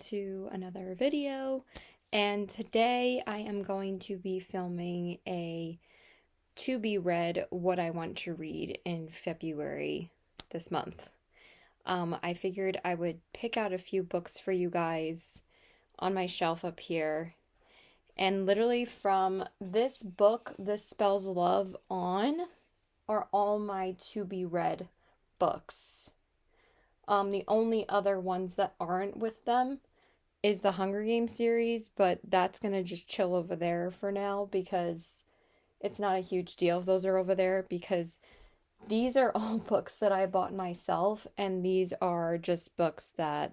to another video, and today I am going to be filming a to be read what I want to read in February this month. I figured I would pick out a few books for you guys on my shelf up here, and literally from this book, This Spells Love, on are all my to be read books. The only other ones that aren't with them is the Hunger Games series, but that's gonna just chill over there for now because it's not a huge deal if those are over there, because these are all books that I bought myself, and these are just books that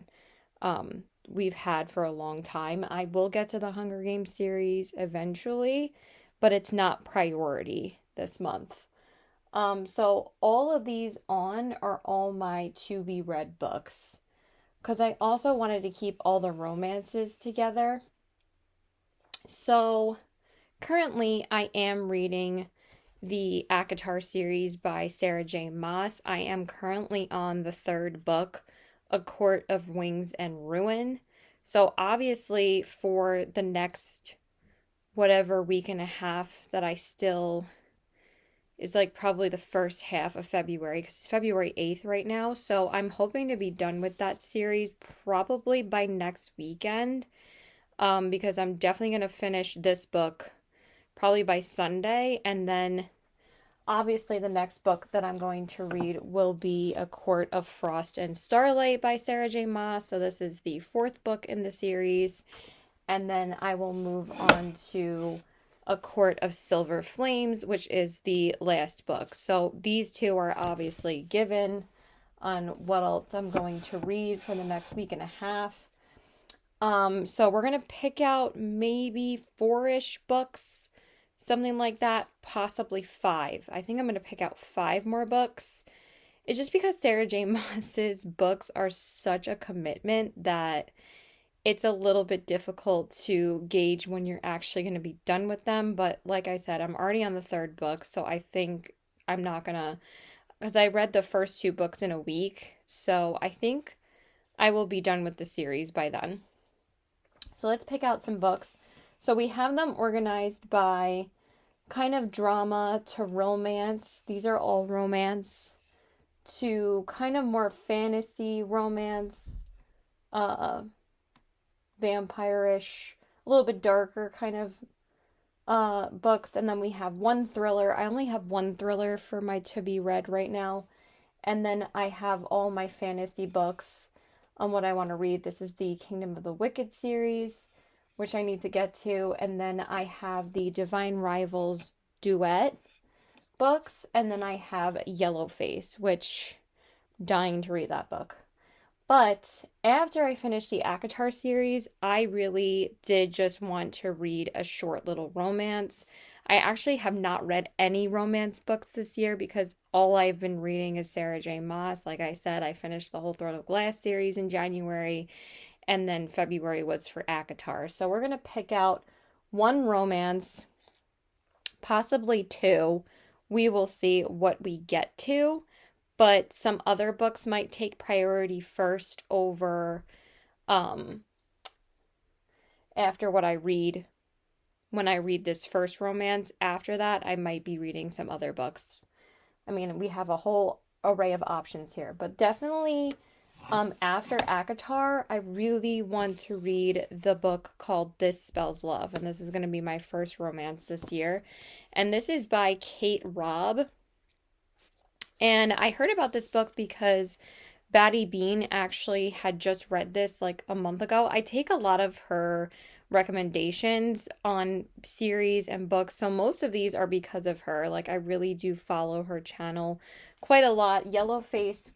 we've had for a long time. I will get to the Hunger Games series eventually, but it's not priority this month. So all of these on are all my to be read books, because I also wanted to keep all the romances together. So currently I am reading the ACOTAR series by Sarah J. Maas. I am currently on the third book, A Court of Wings and Ruin. So obviously for the next whatever week and a half that I still is like probably the first half of February, because it's February 8th right now. So I'm hoping to be done with that series probably by next weekend, because I'm definitely going to finish this book probably by Sunday. And then obviously the next book that I'm going to read will be A Court of Frost and Starlight by Sarah J. Maas. So this is the fourth book in the series. And then I will move on to A Court of Silver Flames, which is the last book. So these two are obviously given on what else I'm going to read for the next week and a half. So we're going to pick out maybe 4-ish books, something like that, possibly 5. I think I'm going to pick out 5 more books. It's just because Sarah J. Maas's books are such a commitment that it's a little bit difficult to gauge when you're actually going to be done with them. But like I said, I'm already on the third book, so I think I'm not going to, because I read the first 2 books in a week, so I think I will be done with the series by then. So let's pick out some books. So we have them organized by kind of drama to romance. These are all romance, to kind of more fantasy romance, vampire-ish, a little bit darker kind of books. And then we have one thriller. I only have one thriller for my to be read right now. And then I have all my fantasy books on what I want to read. This is the Kingdom of the Wicked series, which I need to get to. And then I have the Divine Rivals duet books. And then I have Yellowface, which I'm dying to read that book. But after I finished the ACOTAR series, I really did just want to read a short little romance. I actually have not read any romance books this year because all I've been reading is Sarah J. Maas. Like I said, I finished the whole Throne of Glass series in January, and then February was for ACOTAR. So we're going to pick out one romance, possibly 2. We will see what we get to. But some other books might take priority first over after what I read. When I read this first romance, after that, I might be reading some other books. I mean, we have a whole array of options here. But definitely after ACOTAR, I really want to read the book called This Spells Love. And this is going to be my first romance this year. And this is by Kate Robb. And I heard about this book because Batty Bean actually had just read this like a month ago. I take a lot of her recommendations on series and books, so most of these are because of her. Like, I really do follow her channel quite a lot. Yellowface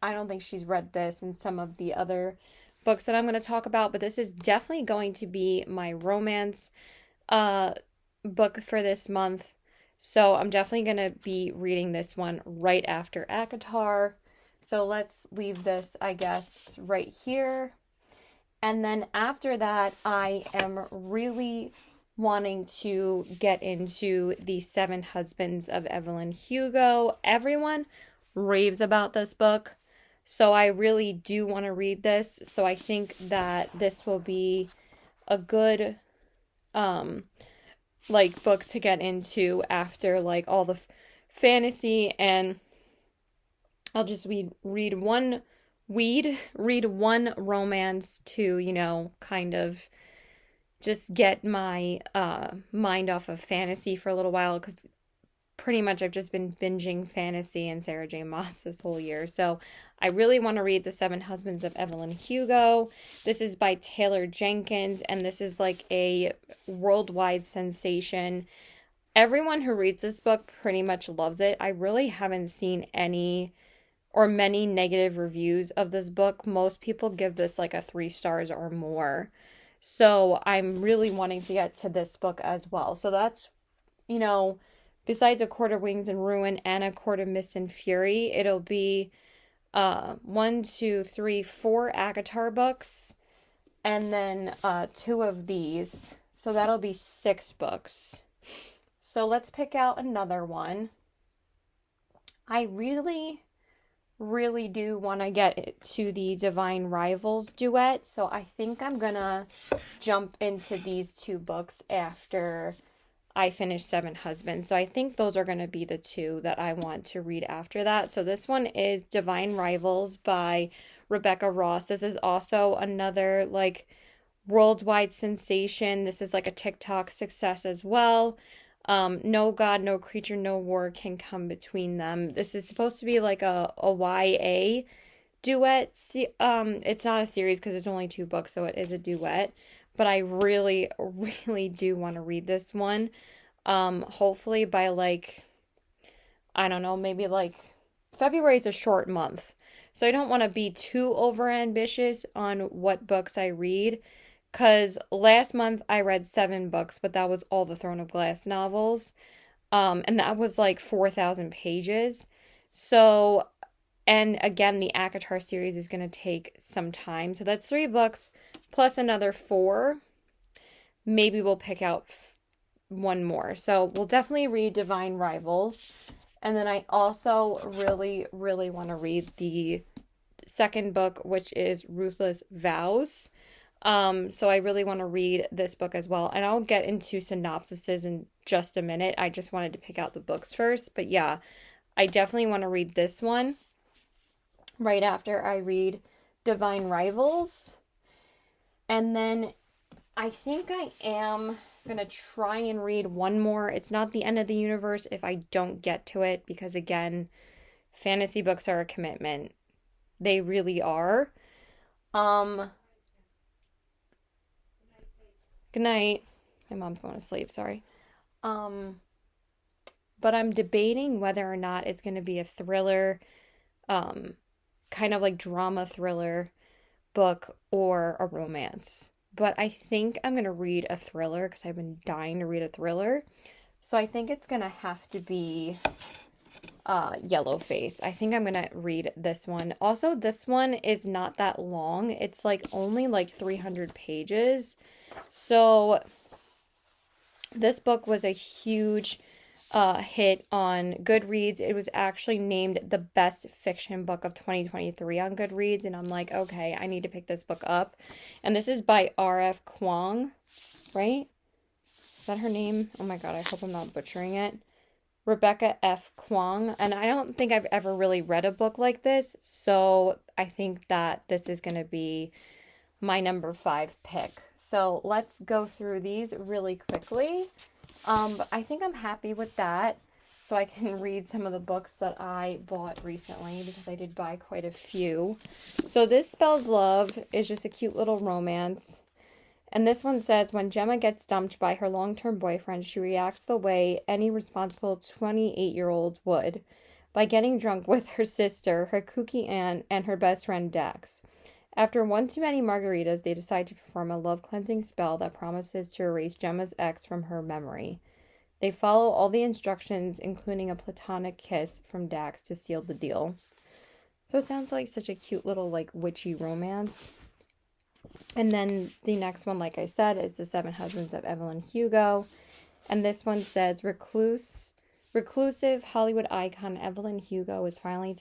I don't think she's read this, and some of the other books that I'm going to talk about, but this is definitely going to be my romance book for this month. So I'm definitely going to be reading this one right after ACOTAR. So let's leave this, I guess, right here. And then after that, I am really wanting to get into The 7 Husbands of Evelyn Hugo. Everyone raves about this book. So I really do want to read this. So I think that this will be a good um like book to get into after like all the fantasy, and I'll just read one romance to, kind of just get my mind off of fantasy for a little while, because pretty much I've just been binging fantasy and Sarah J. Maas this whole year. So I really want to read The Seven Husbands of Evelyn Hugo. This is by Taylor Jenkins, and this is like a worldwide sensation. Everyone who reads this book pretty much loves it. I really haven't seen any or many negative reviews of this book. Most people give this like a 3 stars or more. So I'm really wanting to get to this book as well. So that's, besides A Court of Wings and Ruin and A Court of Mist and Fury, it'll be 1, 2, 3, 4 ACOTAR books, and then 2 of these. So that'll be 6 books. So let's pick out another one. I really do want to get to the Divine Rivals duet, so I think I'm gonna jump into these 2 books after I finish Seven Husbands. So I think those are gonna be the 2 that I want to read after that. So this one is Divine Rivals by Rebecca Ross. This is also another like worldwide sensation. This is like a TikTok success as well. No God, no creature, no war can come between them. This is supposed to be like a YA duet. It's not a series because it's only 2 books, so it is a duet. But I really, really do want to read this one. Hopefully by like, I don't know, maybe like February is a short month. So I don't want to be too over ambitious on what books I read. Because last month I read 7 books, but that was all the Throne of Glass novels. And that was like 4,000 pages. So, and again, the ACOTAR series is going to take some time. So that's 3 books plus another 4. Maybe we'll pick out 1 more. So we'll definitely read Divine Rivals. And then I also really, really want to read the second book, which is Ruthless Vows. So I really want to read this book as well, and I'll get into synopsises in just a minute. I just wanted to pick out the books first, but yeah, I definitely want to read this one right after I read Divine Rivals. And then I think I am going to try and read 1 more. It's not the end of the universe if I don't get to it, because again, fantasy books are a commitment. They really are. Good night. My mom's going to sleep, sorry. But I'm debating whether or not it's going to be a thriller, kind of like drama thriller book, or a romance. But I think I'm going to read a thriller because I've been dying to read a thriller. So I think it's going to have to be Yellowface. I think I'm going to read this one. Also, this one is not that long. It's like only like 300 pages. So this book was a huge hit on Goodreads. It was actually named the best fiction book of 2023 on Goodreads, and I'm like, okay, I need to pick this book up. And this is by R.F. Kuang, right? Is that her name? Oh my god, I hope I'm not butchering it. Rebecca F. Kuang. And I don't think I've ever really read a book like this, so I think that this is going to be my number 5 pick. So let's go through these really quickly. But I think I'm happy with that. So I can read some of the books that I bought recently, because I did buy quite a few. So This Spells Love is just a cute little romance. And this one says, when Gemma gets dumped by her long-term boyfriend, she reacts the way any responsible 28-year-old would, by getting drunk with her sister, her kooky aunt, and her best friend Dax. After one too many margaritas, they decide to perform a love-cleansing spell that promises to erase Gemma's ex from her memory. They follow all the instructions, including a platonic kiss from Dax, to seal the deal. So it sounds like such a cute little, like, witchy romance. And then the next one, like I said, is The Seven Husbands of Evelyn Hugo. And this one says, reclusive Hollywood icon Evelyn Hugo is finally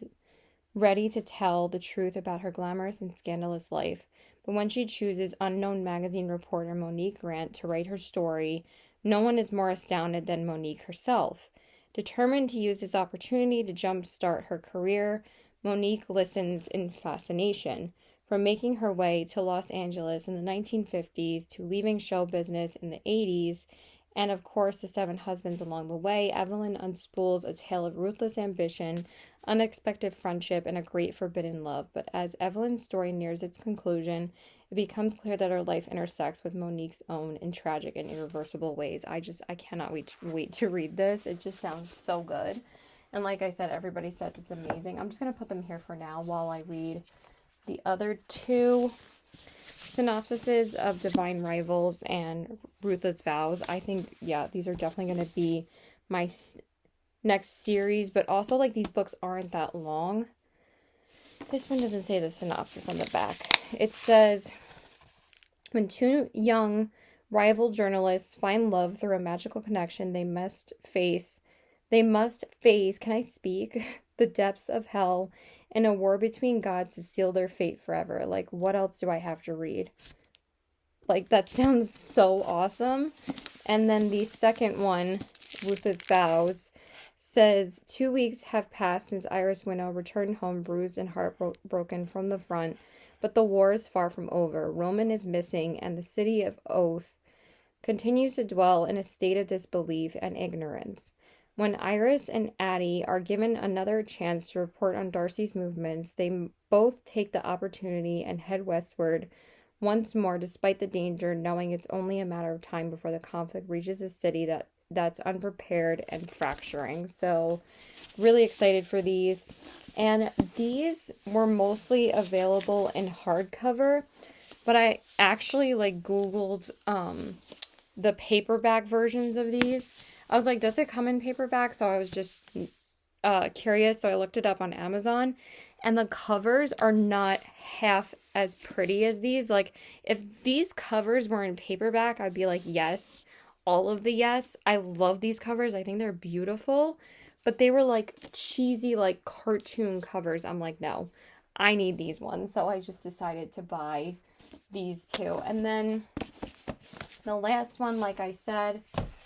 ready to tell the truth about her glamorous and scandalous life. But when she chooses unknown magazine reporter Monique Grant to write her story, no one is more astounded than Monique herself. Determined to use this opportunity to jumpstart her career, Monique listens in fascination. From making her way to Los Angeles in the 1950s to leaving show business in the 80s, and of course the seven husbands along the way, Evelyn unspools a tale of ruthless ambition, unexpected friendship, and a great forbidden love. But as Evelyn's story nears its conclusion, it becomes clear that her life intersects with Monique's own in tragic and irreversible ways. I cannot wait to read this. It just sounds so good. And like I said, everybody says it's amazing. I'm just going to put them here for now while I read the other two synopsises of Divine Rivals and Ruthless Vows. I think, yeah, these are definitely going to be my next series, but also, like, these books aren't that long. This one doesn't say the synopsis on the back. It says, when two young rival journalists find love through a magical connection, they must face, can I speak? The depths of hell and a war between gods to seal their fate forever. Like, what else do I have to read? Like, that sounds so awesome. And then the second one, Ruthless Vows, says 2 weeks have passed since Iris Winnow returned home bruised and heartbroken from the front, but the war is far from over. Roman is missing, and the city of Oath continues to dwell in a state of disbelief and ignorance. When Iris and Addie are given another chance to report on Darcy's movements, they both take the opportunity and head westward once more, despite the danger, knowing it's only a matter of time before the conflict reaches a city that's unprepared and fracturing. So, really excited for these. And these were mostly available in hardcover, but I actually Googled the paperback versions of these. I was like, does it come in paperback? So I was just curious. So I looked it up on Amazon, and the covers are not half as pretty as these. Like, if these covers were in paperback, I'd be like, yes, all of the yes. I love these covers. I think they're beautiful, but they were like cheesy, like cartoon covers. I'm like, no, I need these ones. So I just decided to buy these two. And then the last one, like I said,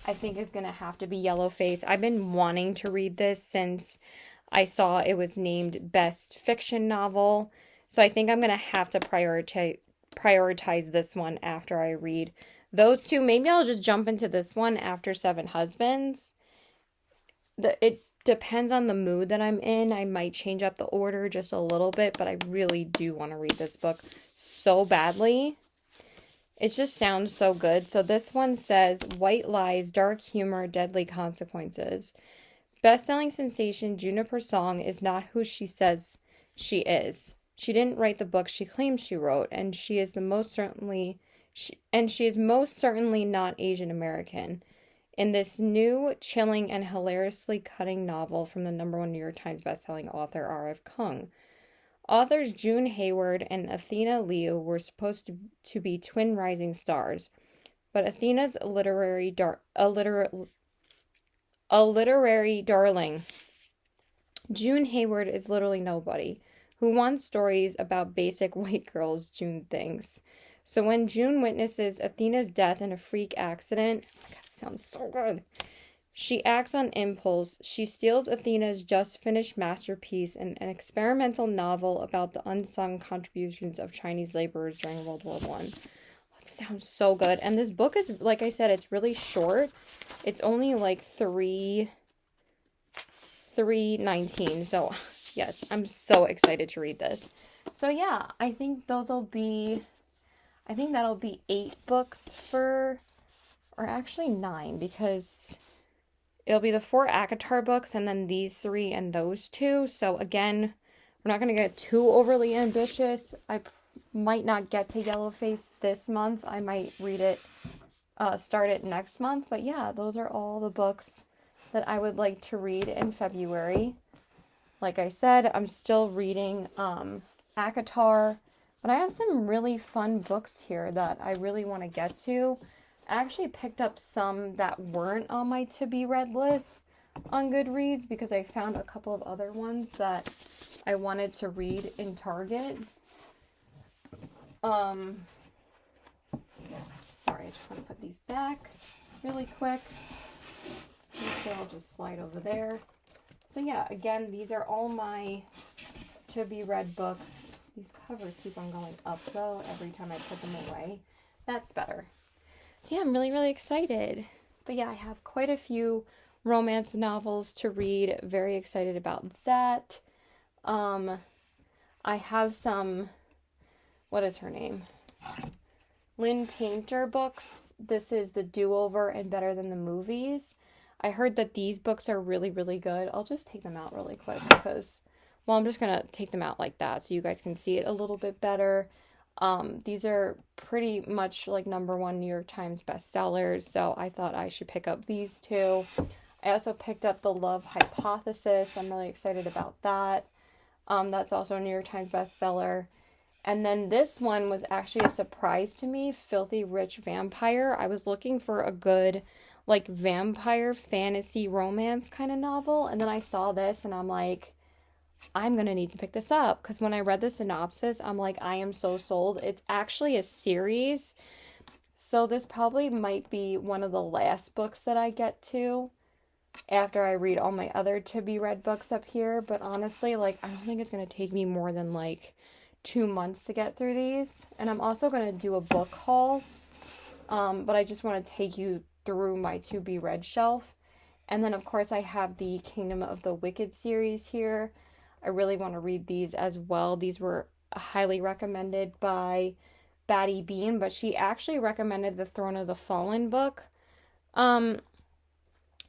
I think is going to have to be Yellowface. I've been wanting to read this since I saw it was named Best Fiction Novel. So I think I'm going to have to prioritize this one after I read those two. Maybe I'll just jump into this one after Seven Husbands. It depends on the mood that I'm in. I might change up the order just a little bit, but I really do want to read this book so badly. It just sounds so good. So this one says, White Lies, Dark Humor, Deadly Consequences. Best-selling sensation Juniper Song is not who she says she is. She didn't write the book she claims she wrote, and she is most certainly not Asian American. In this new, chilling, and hilariously cutting novel from the #1 New York Times bestselling author R.F. Kuang. Authors June Hayward and Athena Liu were supposed to be twin rising stars, but Athena's a literary darling. June Hayward is literally nobody, who wants stories about basic white girls, June thinks. So when June witnesses Athena's death in a freak accident, oh my God, it sounds so good. She acts on impulse. She steals Athena's just-finished masterpiece, an experimental novel about the unsung contributions of Chinese laborers during World War I. It sounds so good. And this book is, like I said, it's really short. It's only like $3.19. So, yes, I'm so excited to read this. So, yeah, I think that'll be 8 books or actually 9, because it'll be the 4 ACOTAR books and then these 3 and those 2. So again, we're not going to get too overly ambitious. I might not get to Yellowface this month. I might read it, start it next month. But yeah, those are all the books that I would like to read in February. Like I said, I'm still reading ACOTAR, but I have some really fun books here that I really want to get to. I actually picked up some that weren't on my to-be-read list. on Goodreads because I found a couple of other ones that I wanted to read in Target. Sorry, I just want to put these back really quick. So I'll just slide over there. So yeah, again, these are all my to-be-read books. These covers keep on going up, though, every time I put them away. That's better. So yeah, I'm really, really excited. But yeah, I have quite a few romance novels to read. Very excited about that. I have some, what is her name? Lynn Painter books. This is The Do-Over and Better Than the Movies. I heard that these books are really, really good. I'll just take them out really quick because, well, I'm just going to take them out like that so you guys can see it a little bit better. These are pretty much like #1 New York Times bestsellers, so I thought I should pick up these two. I also picked up The Love Hypothesis. I'm really excited about that. That's also a New York Times bestseller. And then this one was actually a surprise to me, Filthy Rich Vampire. I was looking for a good, like, vampire fantasy romance kind of novel, and then I saw this, and I'm like, I'm going to need to pick this up, because when I read the synopsis, I'm like, I am so sold. It's actually a series, so this probably might be one of the last books that I get to after I read all my other to-be-read books up here, but honestly, like, I don't think it's going to take me more than, like, 2 months to get through these. And I'm also going to do a book haul, but I just want to take you through my to-be-read shelf. And then, of course, I have the Kingdom of the Wicked series here. I really want to read these as well. These were highly recommended by Batty Bean, but she actually recommended the Throne of the Fallen book. And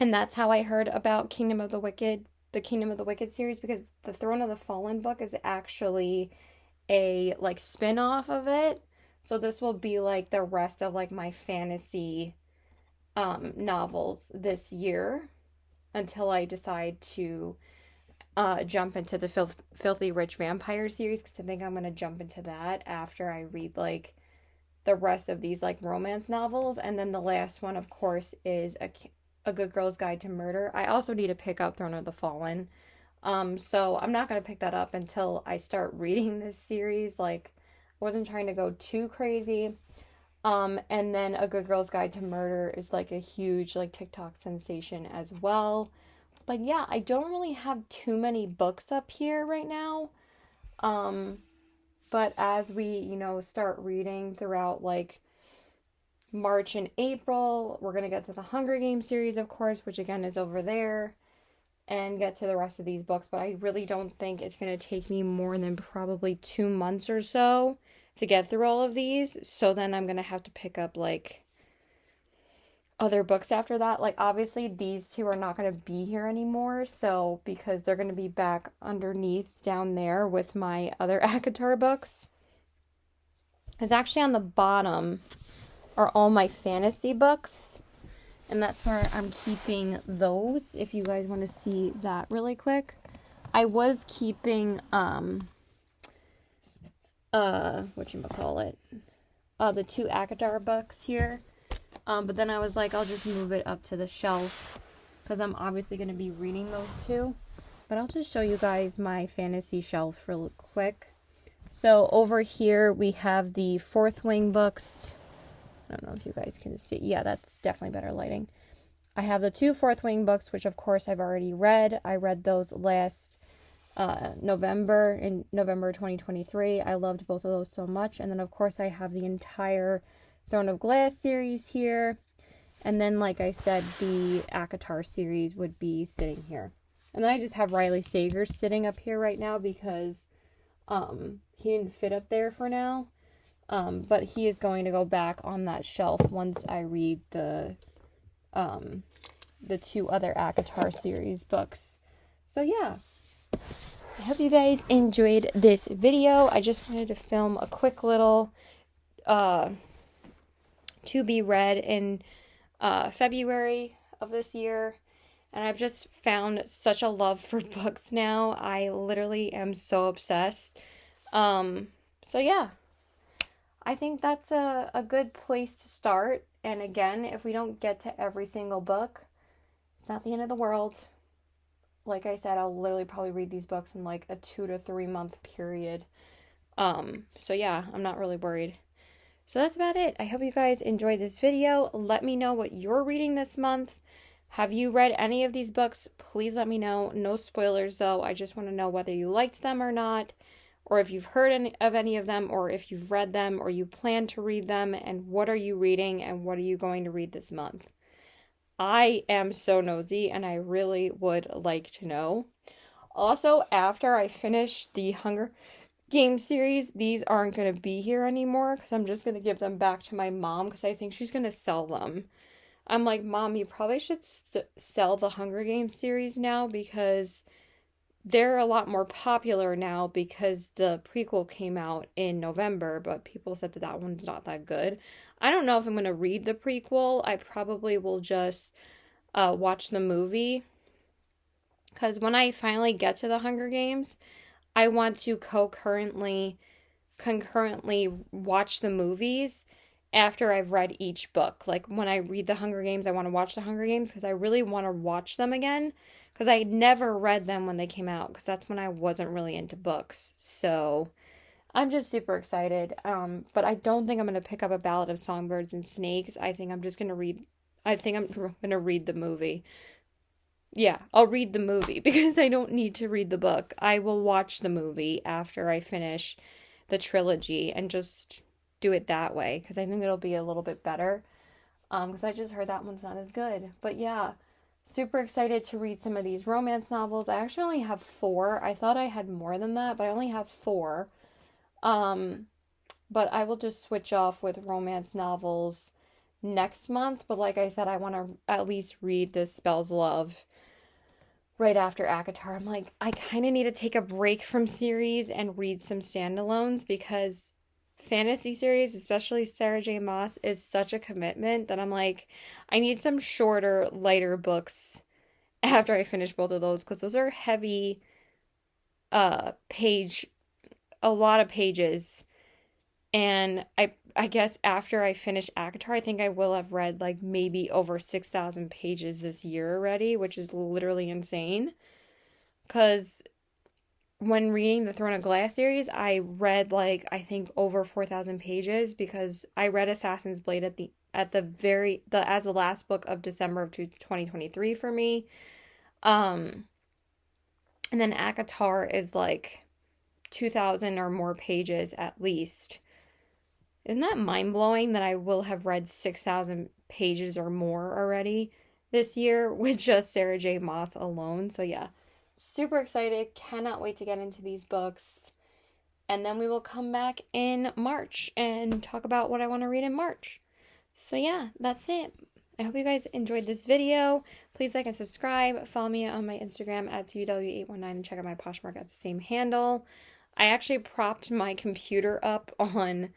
that's how I heard about Kingdom of the Wicked, the Kingdom of the Wicked series, because the Throne of the Fallen book is actually a, like, spin-off of it. So this will be, like, the rest of, like, my fantasy novels this year until I decide to jump into the Filthy Rich Vampire series, because I think I'm going to jump into that after I read, like, the rest of these, like, romance novels. And then the last one, of course, is A Good Girl's Guide to Murder. I also need to pick up Throne of the Fallen. So I'm not going to pick that up until I start reading this series. Like, I wasn't trying to go too crazy. And then A Good Girl's Guide to Murder is, like, a huge, like, TikTok sensation as well. But yeah, I don't really have too many books up here right now. But as we, you know, start reading throughout, like, March and April, we're going to get to the Hunger Games series, of course, which again is over there, and get to the rest of these books. But I really don't think it's going to take me more than probably 2 months or so to get through all of these. So then I'm going to have to pick up, like, other books after that. Like, obviously these two are not going to be here anymore, so because they're going to be back underneath down there with my other ACOTAR books. Because actually on the bottom are all my fantasy books, and that's where I'm keeping those, if you guys want to see that really quick. I was keeping the 2 ACOTAR books here, but then I was like, I'll just move it up to the shelf because I'm obviously going to be reading those two. But I'll just show you guys my fantasy shelf real quick. So over here we have the Fourth Wing books. I don't know if you guys can see. Yeah, that's definitely better lighting. I have the 2 Fourth Wing books, which of course I've already read. I read those last November, in November 2023. I loved both of those so much. And then of course I have the entire Throne of Glass series here. And then, like I said, the ACOTAR series would be sitting here. And then I just have Riley Sager sitting up here right now because he didn't fit up there for now. But he is going to go back on that shelf once I read the 2 other ACOTAR series books. So yeah, I hope you guys enjoyed this video. I just wanted to film a quick little to be read in February of this year. And I've just found such a love for books now. I literally am so obsessed. So yeah, I think that's a good place to start. And again, if we don't get to every single book, it's not the end of the world. like I said, I'll literally probably read these books in like a 2 to 3 month period. So yeah, I'm not really worried. So that's about it. I hope you guys enjoyed this video. Let me know what you're reading this month. Have you read any of these books? Please let me know. No spoilers though. I just want to know whether you liked them or not, or if you've heard any of them, or if you've read them, or you plan to read them, and what are you reading, and what are you going to read this month? I am so nosy, and I really would like to know. Also, after I finish the Hunger Games series, these aren't going to be here anymore because I'm just going to give them back to my mom because I think she's going to sell them. I'm like, Mom, you probably should sell the Hunger Games series now because they're a lot more popular now because the prequel came out in November, but people said that that one's not that good. I don't know if I'm going to read the prequel. I probably will just watch the movie because when I finally get to the Hunger Games, I want to concurrently watch the movies after I've read each book. Like when I read The Hunger Games, I want to watch The Hunger Games because I really want to watch them again because I never read them when they came out because that's when I wasn't really into books. So I'm just super excited. But I don't think I'm going to pick up A Ballad of Songbirds and Snakes. I think I'm going to read the movie. Yeah, I'll read the movie because I don't need to read the book. I will watch the movie after I finish the trilogy and just do it that way because I think it'll be a little bit better. Because I just heard that one's not as good. But yeah, super excited to read some of these romance novels. I actually only have 4. I thought I had more than that, but I only have 4. But I will just switch off with romance novels next month. But like I said, I want to at least read this Spells Love right after ACOTAR. I'm like, I kind of need to take a break from series and read some standalones because fantasy series, especially Sarah J. Maas, is such a commitment that I'm like, I need some shorter, lighter books after I finish both of those because those are heavy page, a lot of pages. And I guess after I finish ACOTAR, I think I will have read like maybe over 6,000 pages this year already, which is literally insane. Because when reading the Throne of Glass series, I read like I think over 4,000 pages because I read Assassin's Blade as the last book of December of 2023 for me. And then ACOTAR is like 2,000 or more pages at least. Isn't that mind-blowing that I will have read 6,000 pages or more already this year with just Sarah J. Maas alone? So yeah, super excited. Cannot wait to get into these books. And then we will come back in March and talk about what I want to read in March. So yeah, that's it. I hope you guys enjoyed this video. Please like and subscribe. Follow me on my Instagram at CBW819 and check out my Poshmark at the same handle. I actually propped my computer up on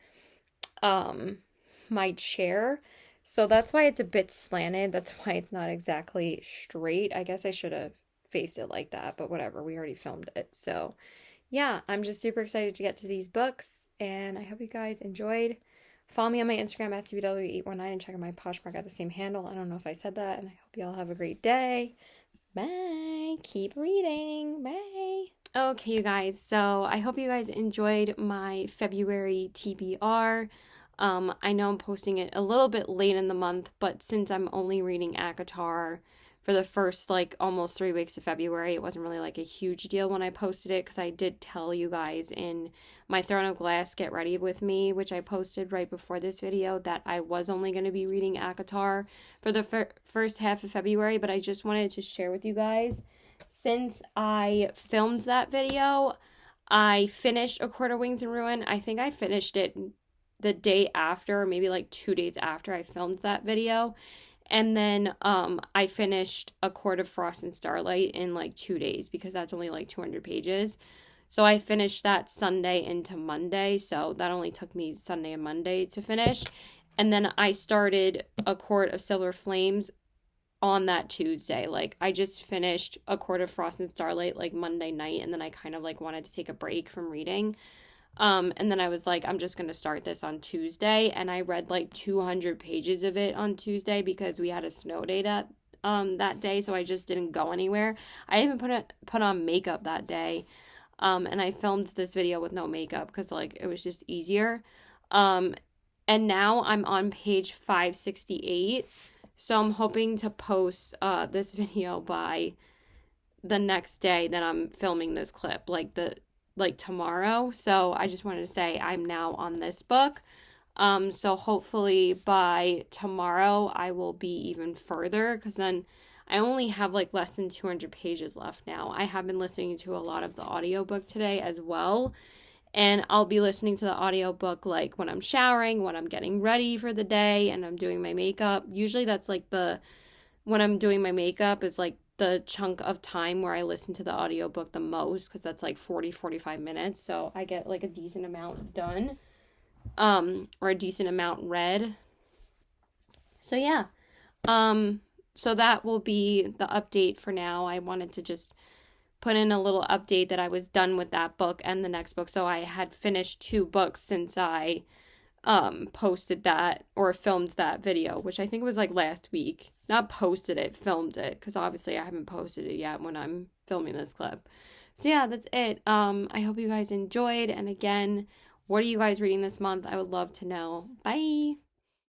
my chair, so that's why it's a bit slanted. That's why it's not exactly straight. I guess I should have faced it like that, but whatever, we already filmed it. So yeah, I'm just super excited to get to these books, and I hope you guys enjoyed. Follow me on my Instagram at CBW819 and check out my Poshmark at the same handle. I don't know if I said that, and I hope y'all have a great day. Bye. Keep reading. Bye. Okay, you guys, so I hope you guys enjoyed my February TBR. I know I'm posting it a little bit late in the month, but since I'm only reading ACOTAR for the first like almost 3 weeks of February, it wasn't really like a huge deal when I posted it because I did tell you guys in my Throne of Glass Get Ready With Me, which I posted right before this video, that I was only going to be reading ACOTAR for the first half of February, but I just wanted to share with you guys. Since I filmed that video, I finished A Court of Wings and Ruin. I think I finished it the day after, or maybe like 2 days after I filmed that video. And then I finished A Court of Frost and Starlight in like 2 days because that's only like 200 pages. So I finished that Sunday into Monday. So that only took me Sunday and Monday to finish. And then I started A Court of Silver Flames on that Tuesday. Like I just finished A Court of Frost and Starlight like Monday night, and then I kind of like wanted to take a break from reading. And then I was like, I'm just going to start this on Tuesday. And I read like 200 pages of it on Tuesday because we had a snow day that day, so I just didn't go anywhere. I didn't even put on makeup that day. And I filmed this video with no makeup because like it was just easier. And now I'm on page 568. So I'm hoping to post this video by the next day that I'm filming this clip, like tomorrow. So I just wanted to say I'm now on this book. So hopefully by tomorrow I will be even further, because then I only have like less than 200 pages left now. I have been listening to a lot of the audiobook today as well. And I'll be listening to the audiobook like when I'm showering, when I'm getting ready for the day, and I'm doing my makeup. Usually that's like when I'm doing my makeup is like the chunk of time where I listen to the audiobook the most, because that's like 45 minutes. So I get like a decent amount done, or a decent amount read. So yeah. So that will be the update for now. I wanted to just put in a little update that I was done with that book and the next book. So I had finished 2 books since I posted that or filmed that video, which I think was like last week. Not posted it, filmed it, because obviously I haven't posted it yet when I'm filming this clip. So yeah, that's it. I hope you guys enjoyed, and again, what are you guys reading this month? I would love to know. Bye.